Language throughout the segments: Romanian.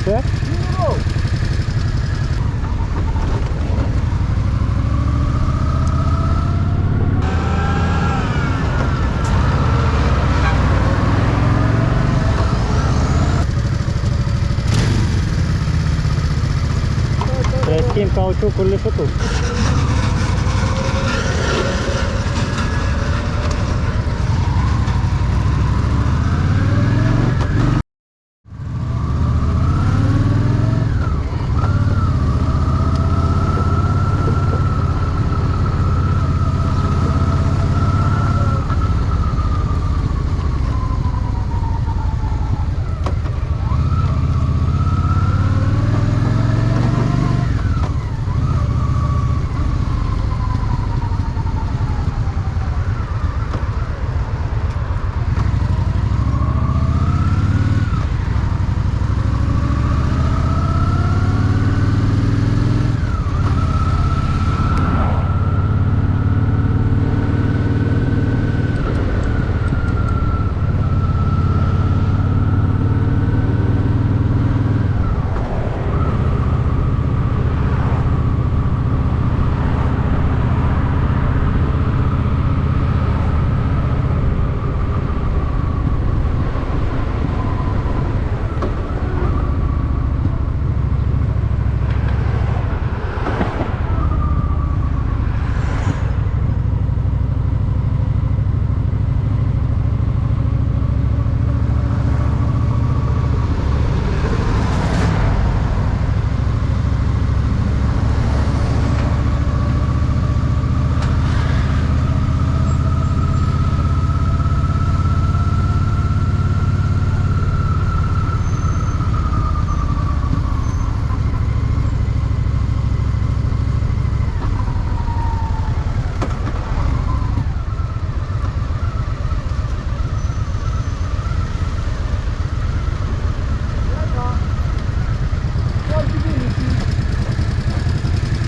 Ce? Trebuie schimbi cauciucurile și tu.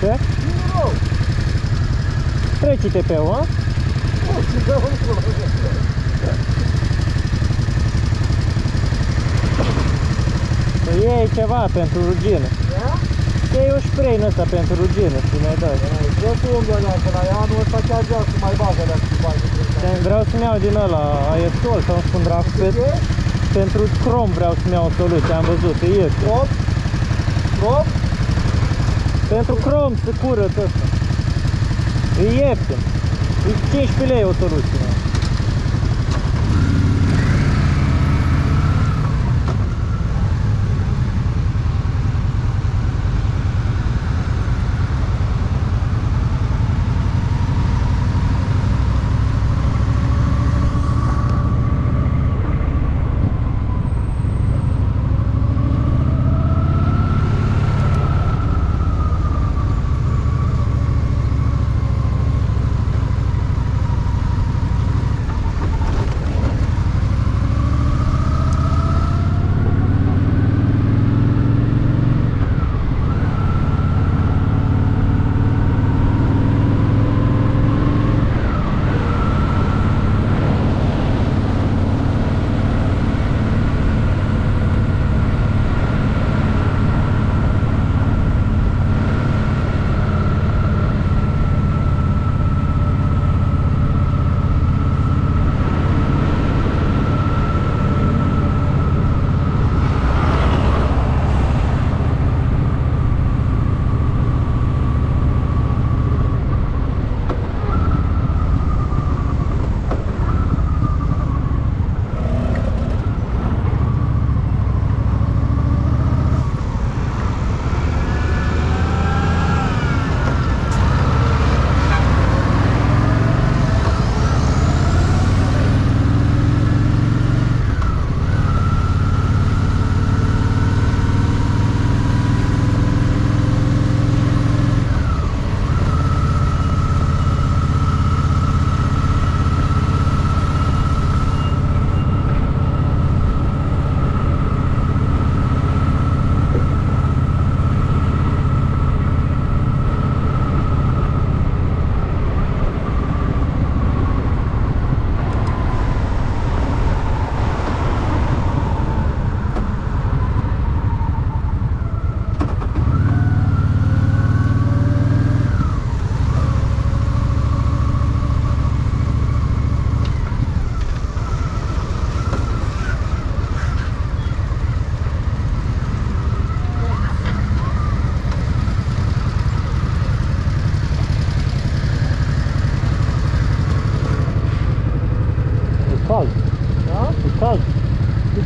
Ce? Treci TP-ul, a? Să iei ceva pentru rugină. Iei un spray în ăsta pentru rugină și mai dai. Vreau să-mi iau din ăla aerosol sau un spundrat pentru crom vreau să-mi iau o soluție, am văzut, e ieftin. Crom? Pentru crom se curăță ăsta. E ieftin. E 15 lei o soluție.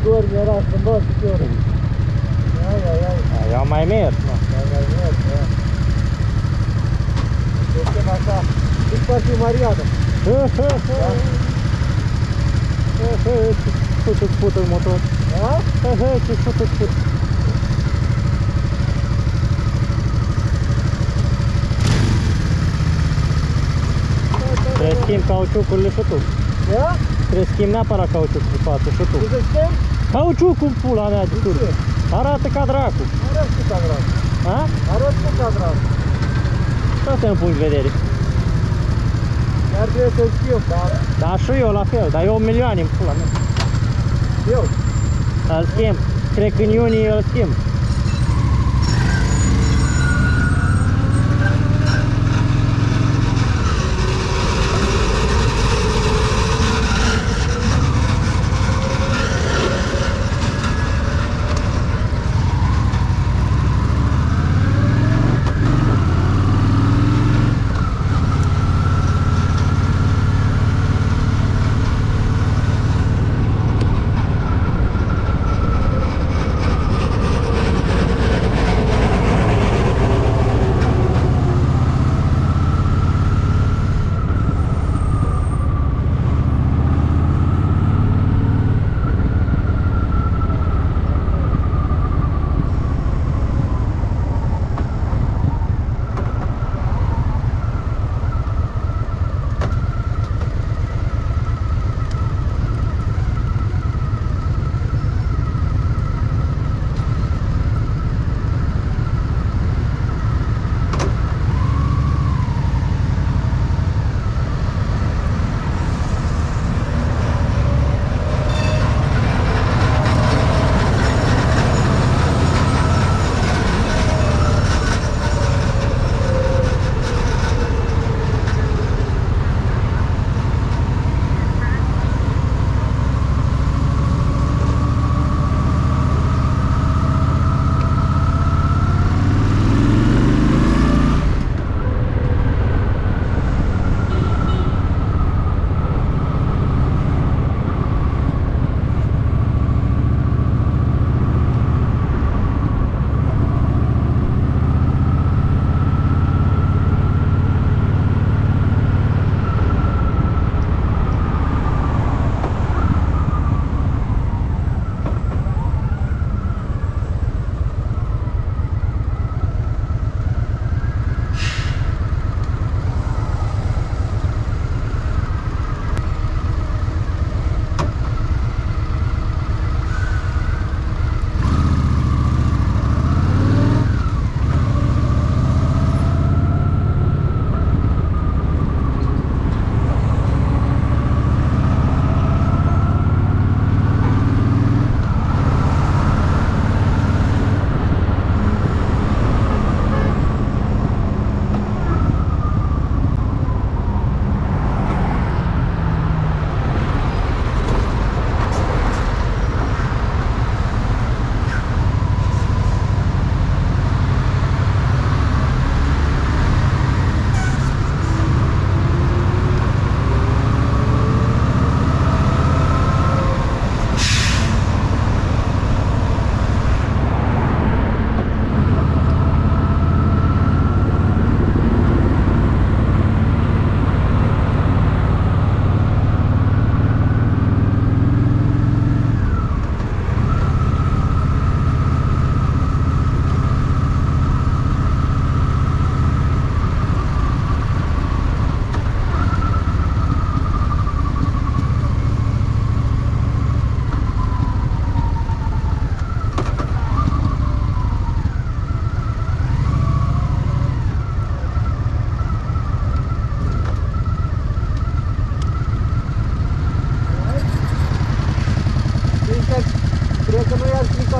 dormi, era schimbat piciorul. Ai. Eu am mai mers, mă. Ai mers, da. Deci așa, după ar fi Mariana. Ce fut-ți pută motor. Da? Ce fut-ți put. Trebuie schimbi cauciucurile și tu. Da? Trebuie schimbi neapărat cauciucul pe față și tu. Ce să schimb? Cauciucul în pula mea de tur. ce? Arată ca dracu. Arăt cu cadrat. Ha? Arăt cu cadrat. Asta e un punct de vedere. Dar trebuie să schimb, dar Da, și eu la fel, dar eu 1 milioane în pula mea. eu. Îl schimb. Cred că în iunie îl schimb.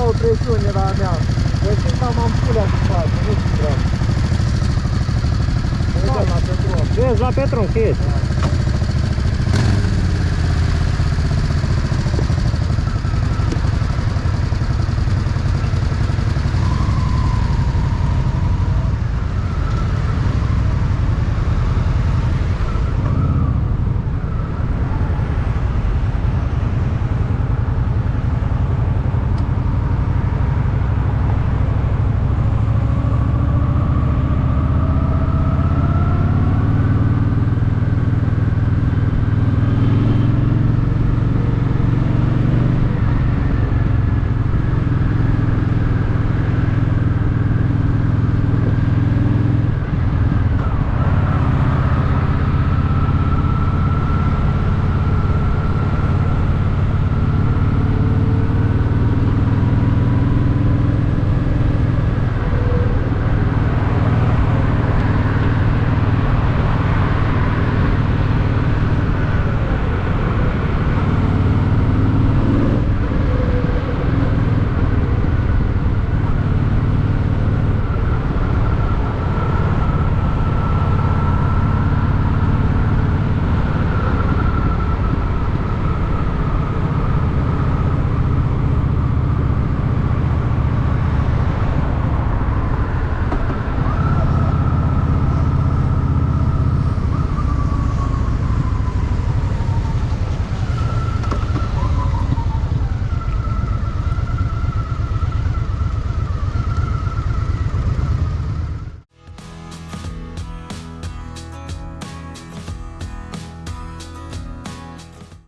o presiune la mea. Deci am ampulea în față, nu știu treabă. Vedem la Petron. Vezi la Petron, ce este?